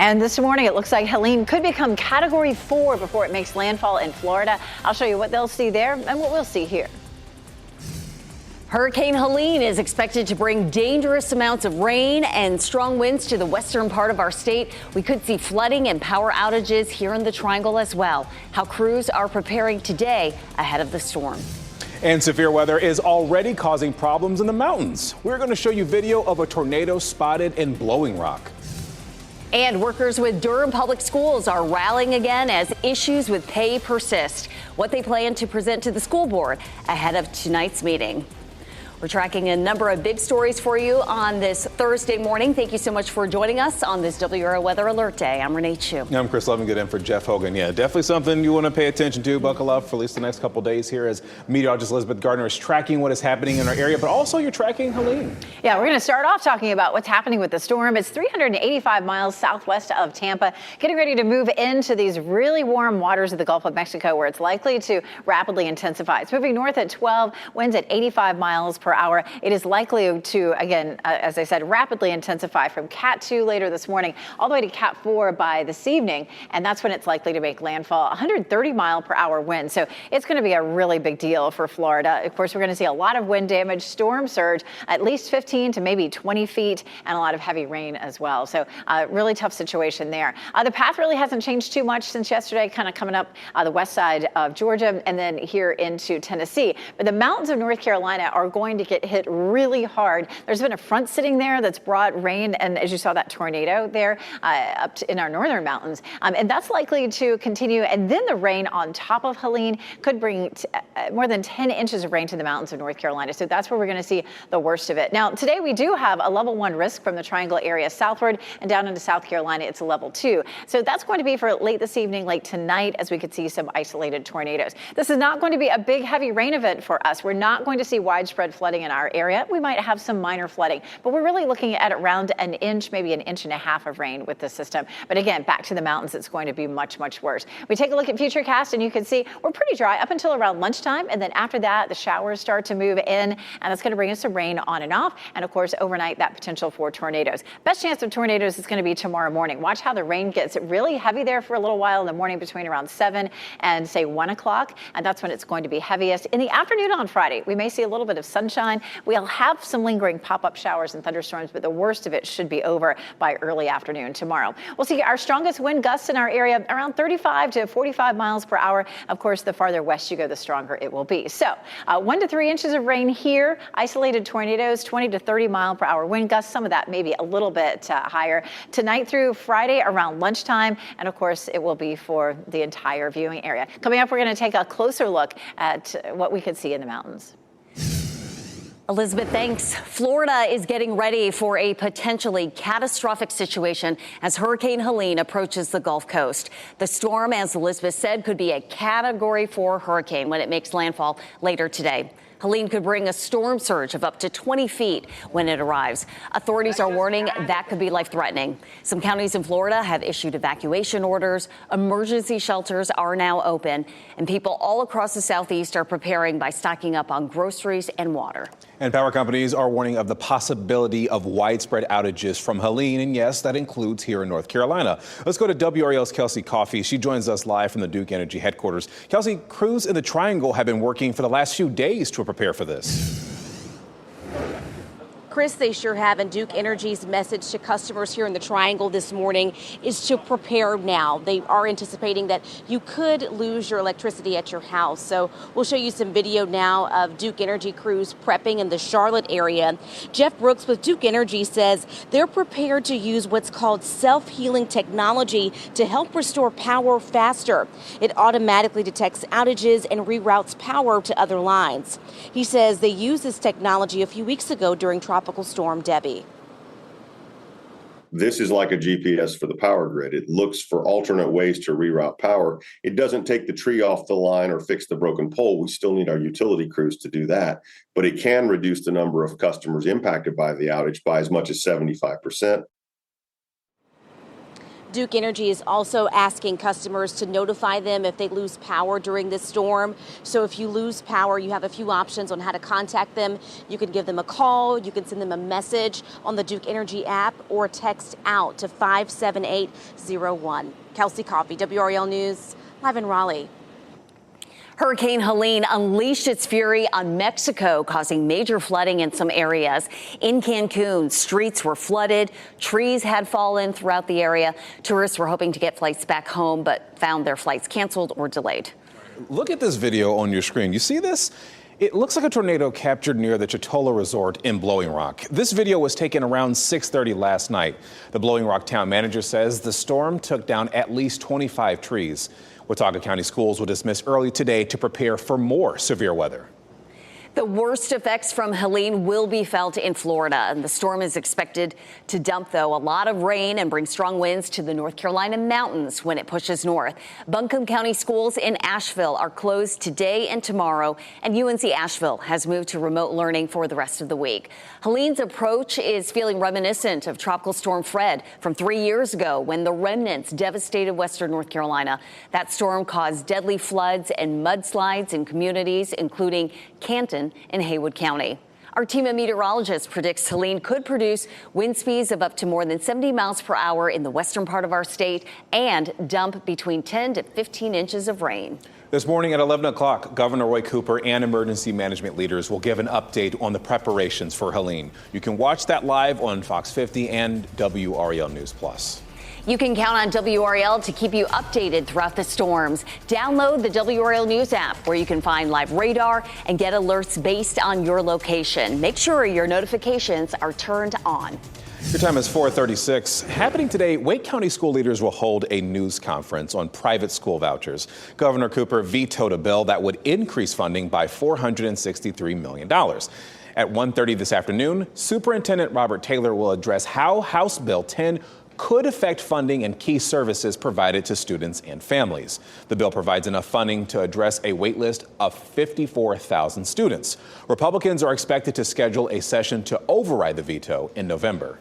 And this morning, it looks like Helene could become Category 4 before it makes landfall in Florida. I'll show you what they'll see there and what we'll see here. Hurricane Helene is expected to bring dangerous amounts of rain and strong winds to the western part of our state. We could see flooding and power outages here in the Triangle as well. How crews are preparing today ahead of the storm. And severe weather is already causing problems in the mountains. We're going to show you video of a tornado spotted in Blowing Rock. And workers with Durham Public Schools are rallying again as issues with pay persist. What they plan to present to the school board ahead of tonight's meeting. We're tracking a number of big stories for you on this Thursday morning. Thank you so much for joining us on this WRAL Weather Alert Day. I'm Renee Chu. I'm Chris Lovingood in for Jeff Hogan. Yeah, definitely something you want to pay attention to. Buckle up for at least the next couple days here as meteorologist Elizabeth Gardner is tracking what is happening in our area, but also you're tracking Helene. Yeah, we're going to start off talking about what's happening with the storm. It's 385 miles southwest of Tampa, getting ready to move into these really warm waters of the Gulf of Mexico where it's likely to rapidly intensify. It's moving north at 12, winds at 85 miles per hour. It is likely to, again, as I said, rapidly intensify from Cat 2 later this morning all the way to Cat 4 by this evening. And that's when it's likely to make landfall. 130 mile per hour wind. So it's going to be a really big deal for Florida. Of course, we're going to see a lot of wind damage, storm surge, at least 15 to maybe 20 feet, and a lot of heavy rain as well. So really tough situation there. The path really hasn't changed too much since yesterday, kind of coming up the west side of Georgia and then here into Tennessee. But the mountains of North Carolina are going to get hit really hard. There's been a front sitting there that's brought rain, and as you saw, that tornado there in our northern mountains, and that's likely to continue. And then the rain on top of Helene could bring more than 10 inches of rain to the mountains of North Carolina. So that's where we're going to see the worst of it. Now, today we do have a level 1 risk from the Triangle area southward and down into South Carolina. It's a level 2. So that's going to be for late this evening, late tonight, as we could see some isolated tornadoes. This is not going to be a big, heavy rain event for us. We're not going to see widespread flooding in our area. We might have some minor flooding, but we're really looking at around an inch, maybe an inch and a half of rain with the system. But again, back to the mountains, it's going to be much, much worse. We take a look at Futurecast and you can see we're pretty dry up until around lunchtime. And then after that, the showers start to move in, and that's going to bring us some rain on and off. And of course, overnight, that potential for tornadoes. Best chance of tornadoes is going to be tomorrow morning. Watch how the rain gets really heavy there for a little while in the morning between around 7 and say 1 o'clock. And that's when it's going to be heaviest. In the afternoon on Friday, we may see a little bit of sunshine. We'll have some lingering pop-up showers and thunderstorms, but the worst of it should be over by early afternoon tomorrow. We'll see our strongest wind gusts in our area around 35 to 45 miles per hour. Of course, the farther west you go, the stronger it will be. So 1 to 3 inches of rain here, isolated tornadoes, 20 to 30 mile per hour wind gusts. Some of that maybe a little bit higher tonight through Friday around lunchtime. And of course, it will be for the entire viewing area. Coming up, we're going to take a closer look at what we could see in the mountains. Elizabeth, thanks. Florida is getting ready for a potentially catastrophic situation as Hurricane Helene approaches the Gulf Coast. The storm, as Elizabeth said, could be a Category 4 hurricane when it makes landfall later today. Helene could bring a storm surge of up to 20 feet when it arrives. Authorities are warning that could be life-threatening. Some counties in Florida have issued evacuation orders. Emergency shelters are now open, and people all across the Southeast are preparing by stocking up on groceries and water. And power companies are warning of the possibility of widespread outages from Helene, and yes, that includes here in North Carolina. Let's go to WRAL's Kelsey Coffey. She joins us live from the Duke Energy headquarters. Kelsey, crews in the Triangle have been working for the last few days to prepare for this. Chris, they sure have, and Duke Energy's message to customers here in the Triangle this morning is to prepare now. They are anticipating that you could lose your electricity at your house. So we'll show you some video now of Duke Energy crews prepping in the Charlotte area. Jeff Brooks with Duke Energy says they're prepared to use what's called self-healing technology to help restore power faster. It automatically detects outages and reroutes power to other lines. He says they used this technology a few weeks ago during Tropical Storm Debbie. This is like a GPS for the power grid. It looks for alternate ways to reroute power. It doesn't take the tree off the line or fix the broken pole. We still need our utility crews to do that, but it can reduce the number of customers impacted by the outage by as much as 75%. Duke Energy is also asking customers to notify them if they lose power during this storm. So if you lose power, you have a few options on how to contact them. You can give them a call, you can send them a message on the Duke Energy app, or text out to 57801. Kelsey Coffey, WRAL News, live in Raleigh. Hurricane Helene unleashed its fury on Mexico, causing major flooding in some areas. In Cancun, streets were flooded, trees had fallen throughout the area. Tourists were hoping to get flights back home, but found their flights canceled or delayed. Look at this video on your screen. You see this? It looks like a tornado captured near the Chitola Resort in Blowing Rock. This video was taken around 6:30 last night. The Blowing Rock town manager says the storm took down at least 25 trees. Watauga County schools will dismiss early today to prepare for more severe weather. The worst effects from Helene will be felt in Florida, and the storm is expected to dump, though, a lot of rain and bring strong winds to the North Carolina mountains when it pushes north. Buncombe County schools in Asheville are closed today and tomorrow, and UNC Asheville has moved to remote learning for the rest of the week. Helene's approach is feeling reminiscent of Tropical Storm Fred from 3 years ago when the remnants devastated western North Carolina. That storm caused deadly floods and mudslides in communities, including Canton in Haywood County. Our team of meteorologists predicts Helene could produce wind speeds of up to more than 70 miles per hour in the western part of our state and dump between 10 to 15 inches of rain. This morning at 11 o'clock, Governor Roy Cooper and emergency management leaders will give an update on the preparations for Helene. You can watch that live on Fox 50 and WRAL News Plus. You can count on WRAL to keep you updated throughout the storms. Download the WRAL News app, where you can find live radar and get alerts based on your location. Make sure your notifications are turned on. Your time is 4:36. Happening today, Wake County school leaders will hold a news conference on private school vouchers. Governor Cooper vetoed a bill that would increase funding by $463 million. At 1:30 this afternoon, Superintendent Robert Taylor will address how House Bill 10 could affect funding and key services provided to students and families. The bill provides enough funding to address a wait list of 54,000 students. Republicans are expected to schedule a session to override the veto in November.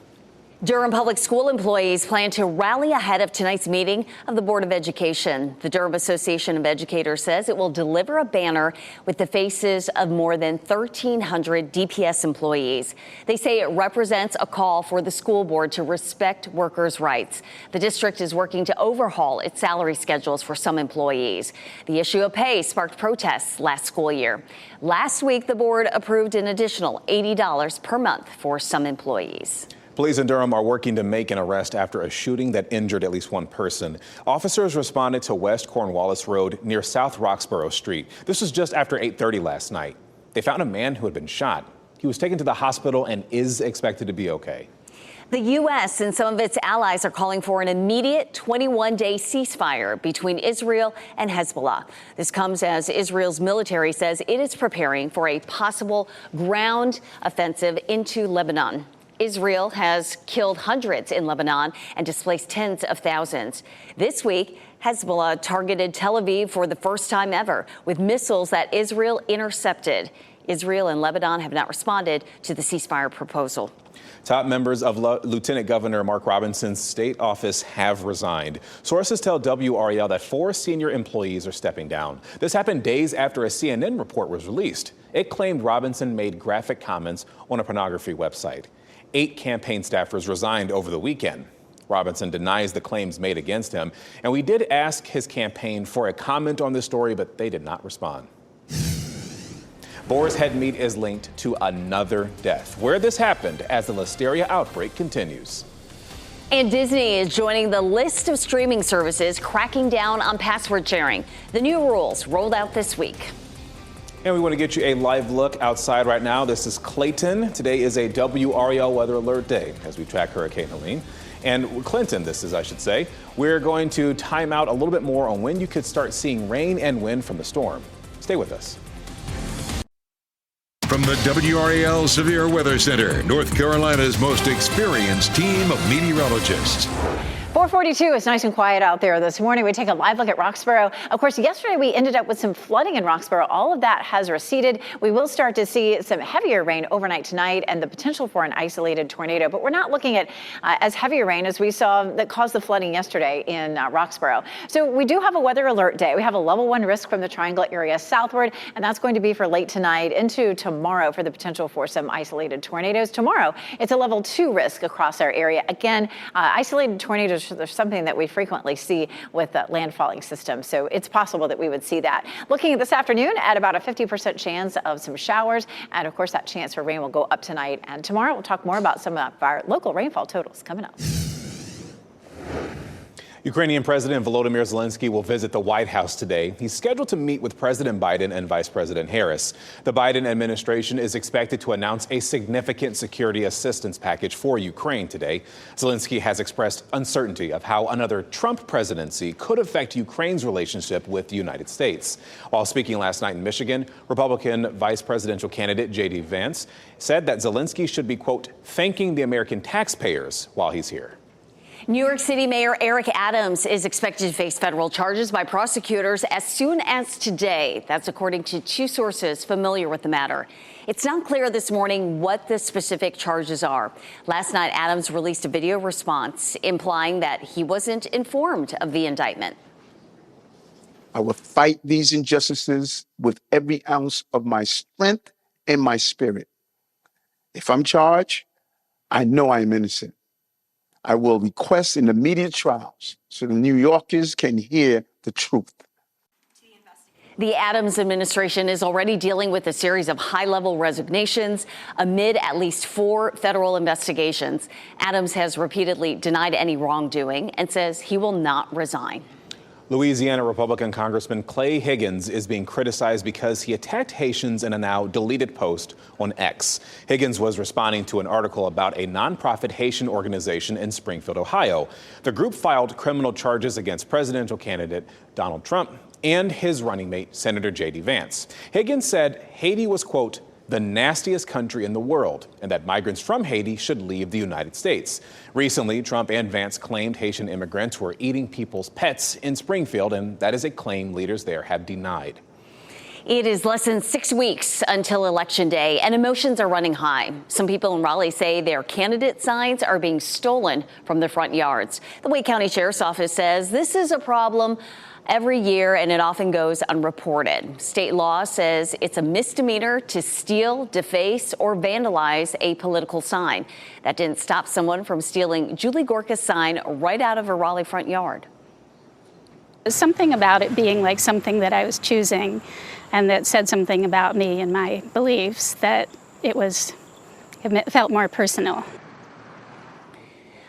Durham Public School employees plan to rally ahead of tonight's meeting of the Board of Education. The Durham Association of Educators says it will deliver a banner with the faces of more than 1,300 DPS employees. They say it represents a call for the school board to respect workers' rights. The district is working to overhaul its salary schedules for some employees. The issue of pay sparked protests last school year. Last week, the board approved an additional $80 per month for some employees. Police in Durham are working to make an arrest after a shooting that injured at least one person. Officers responded to West Cornwallis Road near South Roxborough Street. This was just after 8:30 last night. They found a man who had been shot. He was taken to the hospital and is expected to be okay. The U.S. and some of its allies are calling for an immediate 21-day ceasefire between Israel and Hezbollah. This comes as Israel's military says it is preparing for a possible ground offensive into Lebanon. Israel has killed hundreds in Lebanon and displaced tens of thousands. This week, Hezbollah targeted Tel Aviv for the first time ever with missiles that Israel intercepted. Israel and Lebanon have not responded to the ceasefire proposal. Top members of Lieutenant Governor Mark Robinson's state office have resigned. Sources tell WRAL that 4 senior employees are stepping down. This happened days after a CNN report was released. It claimed Robinson made graphic comments on a pornography website. 8 campaign staffers resigned over the weekend. Robinson denies the claims made against him, and we did ask his campaign for a comment on this story, but they did not respond. Boar's Head meat is linked to another death. Where this happened as the listeria outbreak continues. And Disney is joining the list of streaming services cracking down on password sharing. The new rules rolled out this week. And we want to get you a live look outside right now. This is Clayton. Today is a WRAL weather alert day as we track Hurricane Helene. And Clinton, this is, I should say. We're going to time out a little bit more on when you could start seeing rain and wind from the storm. Stay with us. From the WRAL Severe Weather Center, North Carolina's most experienced team of meteorologists. 442 is nice and quiet out there this morning. We take a live look at Roxborough. Of course, yesterday we ended up with some flooding in Roxborough. All of that has receded. We will start to see some heavier rain overnight tonight and the potential for an isolated tornado. But we're not looking at as heavier rain as we saw that caused the flooding yesterday in Roxborough. So we do have a weather alert day. We have a level 1 risk from the Triangle area southward, and that's going to be for late tonight into tomorrow for the potential for some isolated tornadoes. Tomorrow, it's a level 2 risk across our area. Again, isolated tornadoes. There's something that we frequently see with landfalling systems, so it's possible that we would see that. Looking at this afternoon, at about a 50% chance of some showers, and of course that chance for rain will go up tonight and tomorrow. We'll talk more about some of our local rainfall totals coming up. Ukrainian President Volodymyr Zelensky will visit the White House today. He's scheduled to meet with President Biden and Vice President Harris. The Biden administration is expected to announce a significant security assistance package for Ukraine today. Zelensky has expressed uncertainty of how another Trump presidency could affect Ukraine's relationship with the United States. While speaking last night in Michigan, Republican vice presidential candidate J.D. Vance said that Zelensky should be, quote, thanking the American taxpayers while he's here. New York City Mayor Eric Adams is expected to face federal charges by prosecutors as soon as today. That's according to 2 sources familiar with the matter. It's not clear this morning what the specific charges are. Last night, Adams released a video response implying that he wasn't informed of the indictment. I will fight these injustices with every ounce of my strength and my spirit. If I'm charged, I know I am innocent. I will request an immediate trials so the New Yorkers can hear the truth. The Adams administration is already dealing with a series of high-level resignations amid at least 4 federal investigations. Adams has repeatedly denied any wrongdoing and says he will not resign. Louisiana Republican Congressman Clay Higgins is being criticized because he attacked Haitians in a now deleted post on X. Higgins was responding to an article about a nonprofit Haitian organization in Springfield, Ohio. The group filed criminal charges against presidential candidate Donald Trump and his running mate, Senator J.D. Vance. Higgins said Haiti was, quote, the nastiest country in the world, and that migrants from Haiti should leave the United States. Recently, Trump and Vance claimed Haitian immigrants were eating people's pets in Springfield, and that is a claim leaders there have denied. It is less than 6 weeks until Election Day, and emotions are running high. Some people in Raleigh say their candidate signs are being stolen from their front yards. The Wake County Sheriff's Office says this is a problem every year, and it often goes unreported. State law says it's a misdemeanor to steal, deface, or vandalize a political sign. That didn't stop someone from stealing Julie Gorka's sign right out of her Raleigh front yard. Something about it being like something that I was choosing and that said something about me and my beliefs, that it felt more personal.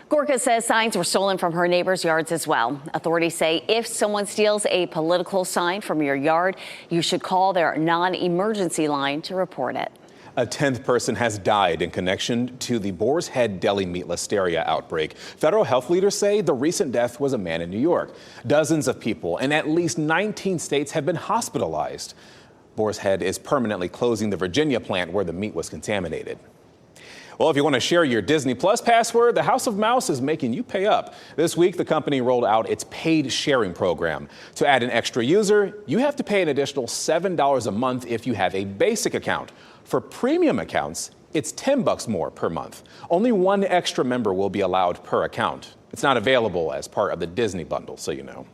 Gorka says signs were stolen from her neighbors' yards as well. Authorities say if someone steals a political sign from your yard, you should call their non-emergency line to report it. A 10th person has died in connection to the Boar's Head Deli meat listeria outbreak. Federal health leaders say the recent death was a man in New York. Dozens of people in at least 19 states have been hospitalized. Boar's Head is permanently closing the Virginia plant where the meat was contaminated. Well, if you want to share your Disney Plus password, the House of Mouse is making you pay up. This week, the company rolled out its paid sharing program. To add an extra user, you have to pay an additional $7 a month if you have a basic account. For premium accounts, it's $10 more per month. Only 1 extra member will be allowed per account. It's not available as part of the Disney bundle, so you know.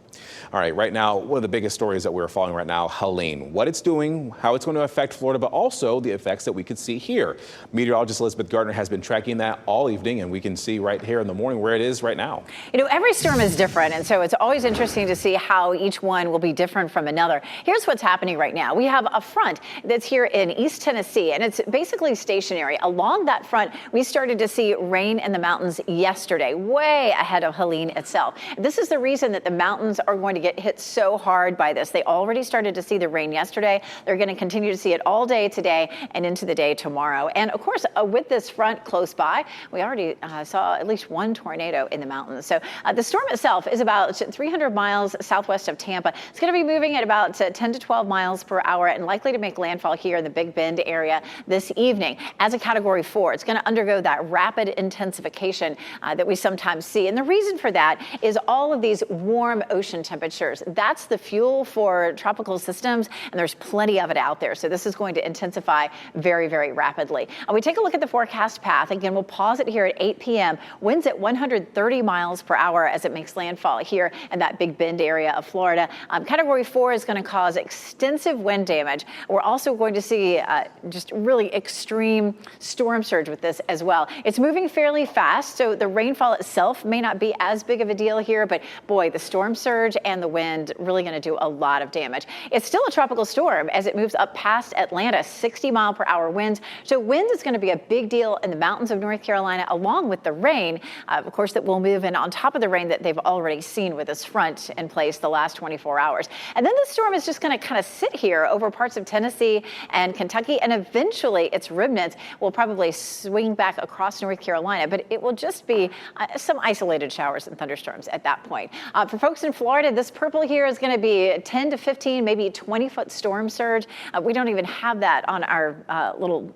All right, right now, one of the biggest stories that we're following right now, Helene. What it's doing, how it's going to affect Florida, but also the effects that we could see here. Meteorologist Elizabeth Gardner has been tracking that all evening, and we can see right here in the morning where it is right now. You know, every storm is different, and so it's always interesting to see how each one will be different from another. Here's what's happening right now. We have a front that's here in East Tennessee, and it's basically stationary. Along that front, we started to see rain in the mountains yesterday, way ahead of Helene itself. This is the reason that the mountains are are going to get hit so hard by this. They already started to see the rain yesterday. They're going to continue to see it all day today and into the day tomorrow. And of course, with this front close by, we already saw at least one tornado in the mountains. So the storm itself is about 300 miles southwest of Tampa. It's going to be moving at about 10 to 12 miles per hour and likely to make landfall here in the Big Bend area this evening as a Category 4. It's going to undergo that rapid intensification that we sometimes see. And the reason for that is all of these warm ocean temperatures. That's the fuel for tropical systems, and there's plenty of it out there. So this is going to intensify very, very rapidly. We take a look at the forecast path. Again, we'll pause it here at 8 p.m. Winds at 130 miles per hour as it makes landfall here in that Big Bend area of Florida. Category 4 is going to cause extensive wind damage. We're also going to see just really extreme storm surge with this as well. It's moving fairly fast, so the rainfall itself may not be as big of a deal here, but boy, the storm surge and the wind really going to do a lot of damage. It's still a tropical storm as it moves up past Atlanta, 60 mile per hour winds. So wind is going to be a big deal in the mountains of North Carolina, along with the rain, of course, that will move in on top of the rain that they've already seen with this front in place the last 24 hours. And then the storm is just going to kind of sit here over parts of Tennessee and Kentucky, and eventually its remnants will probably swing back across North Carolina, but it will just be some isolated showers and thunderstorms at that point. For folks in Florida, this purple here is going to be 10 to 15, maybe 20-foot storm surge. We don't even have that on our little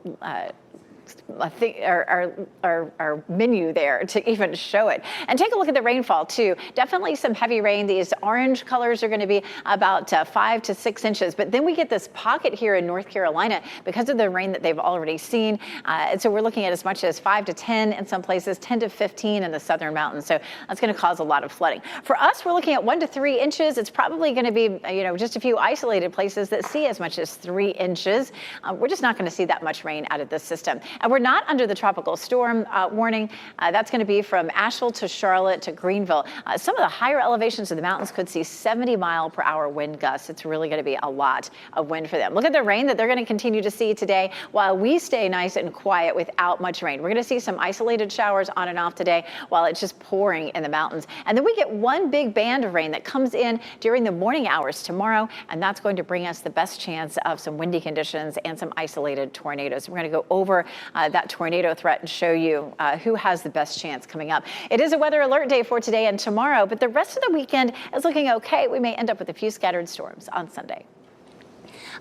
our menu there to even show it. And take a look at the rainfall too. Definitely some heavy rain. These orange colors are going to be about 5 to 6 inches. But then we get this pocket here in North Carolina because of the rain that they've already seen. And so we're looking at as much as 5 to 10 in some places, 10 to 15 in the southern mountains. So that's going to cause a lot of flooding. For us, we're looking at 1 to 3 inches. It's probably going to be, just a few isolated places that see as much as 3 inches. We're just not going to see that much rain out of this system. And we're not under the tropical storm warning. That's going to be from Asheville to Charlotte to Greenville. Some of the higher elevations of the mountains could see 70 mile per hour wind gusts. It's really going to be a lot of wind for them. Look at the rain that they're going to continue to see today while we stay nice and quiet without much rain. We're going to see some isolated showers on and off today while it's just pouring in the mountains. And then we get one big band of rain that comes in during the morning hours tomorrow, and that's going to bring us the best chance of some windy conditions and some isolated tornadoes. We're going to go over that tornado threat and show you who has the best chance coming up. It is a weather alert day for today and tomorrow, but the rest of the weekend is looking okay. We may end up with a few scattered storms on Sunday.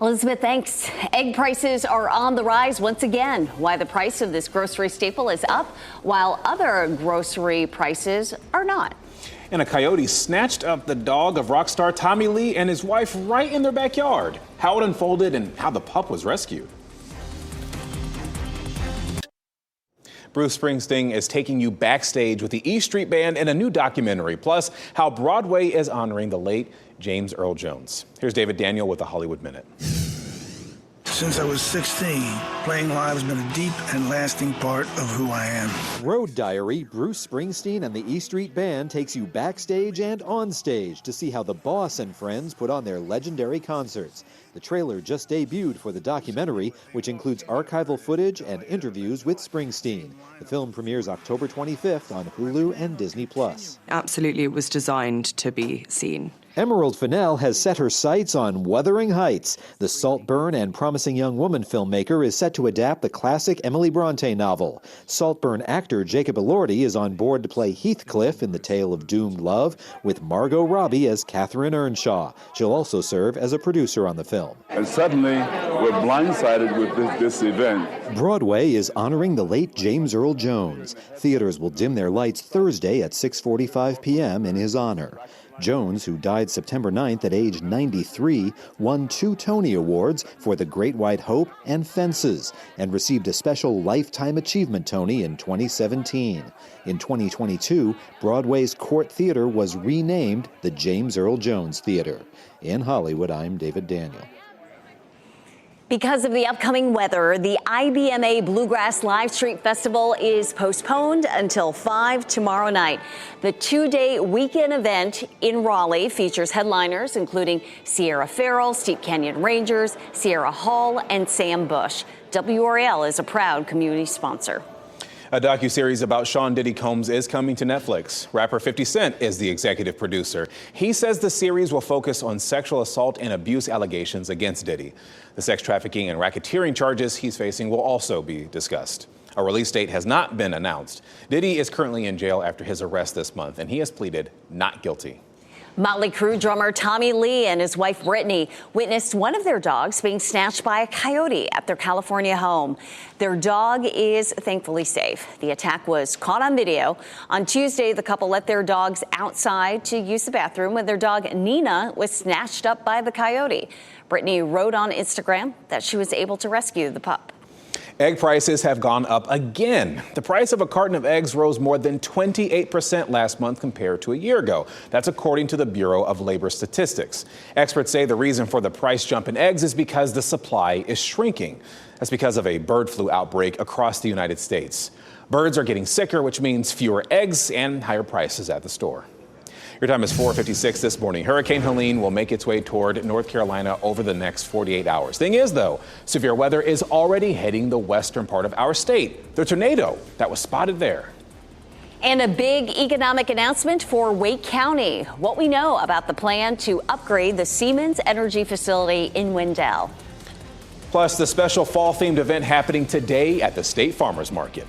Elizabeth, thanks. Egg prices are on the rise once again. Why the price of this grocery staple is up while other grocery prices are not. And a coyote snatched up the dog of rock star Tommy Lee and his wife right in their backyard. How it unfolded and how the pup was rescued. Bruce Springsteen is taking you backstage with the E Street Band in a new documentary, plus how Broadway is honoring the late James Earl Jones. Here's David Daniel with the Hollywood Minute. Since I was 16, playing live has been a deep and lasting part of who I am. Road Diary, Bruce Springsteen and the E Street Band takes you backstage and on stage to see how the Boss and friends put on their legendary concerts. The trailer just debuted for the documentary, which includes archival footage and interviews with Springsteen. The film premieres October 25th on Hulu and Disney+. Absolutely, it was designed to be seen. Emerald Fennell has set her sights on Wuthering Heights. The Saltburn and Promising Young Woman filmmaker is set to adapt the classic Emily Bronte novel. Saltburn actor Jacob Elordi is on board to play Heathcliff in the tale of doomed love, with Margot Robbie as Catherine Earnshaw. She'll also serve as a producer on the film. And suddenly, we're blindsided with this event. Broadway is honoring the late James Earl Jones. Theaters will dim their lights Thursday at 6:45 p.m. in his honor. Jones, who died September 9th at age 93, won 2 Tony Awards for The Great White Hope and Fences, and received a special Lifetime Achievement Tony in 2017. In 2022, Broadway's Court Theater was renamed the James Earl Jones Theater. In Hollywood, I'm David Daniel. Because of the upcoming weather, the IBMA Bluegrass Live Street Festival is postponed until 5 tomorrow night. The 2-day weekend event in Raleigh features headliners including Sierra Farrell, Steep Canyon Rangers, Sierra Hall, and Sam Bush. WRAL is a proud community sponsor. A docuseries about Sean Diddy Combs is coming to Netflix. Rapper 50 Cent is the executive producer. He says the series will focus on sexual assault and abuse allegations against Diddy. The sex trafficking and racketeering charges he's facing will also be discussed. A release date has not been announced. Diddy is currently in jail after his arrest this month, and he has pleaded not guilty. Motley Crue drummer Tommy Lee and his wife Brittany witnessed one of their dogs being snatched by a coyote at their California home. Their dog is thankfully safe. The attack was caught on video. On Tuesday, the couple let their dogs outside to use the bathroom when their dog Nina was snatched up by the coyote. Brittany wrote on Instagram that she was able to rescue the pup. Egg prices have gone up again. The price of a carton of eggs rose more than 28% last month compared to a year ago. That's according to the Bureau of Labor Statistics. Experts say the reason for the price jump in eggs is because the supply is shrinking. That's because of a bird flu outbreak across the United States. Birds are getting sicker, which means fewer eggs and higher prices at the store. Your time is 4:56 this morning. Hurricane Helene will make its way toward North Carolina over the next 48 hours. Thing is, though, severe weather is already hitting the western part of our state. The tornado that was spotted there. And a big economic announcement for Wake County. What we know about the plan to upgrade the Siemens Energy facility in Wendell. Plus, the special fall-themed event happening today at the State Farmers Market.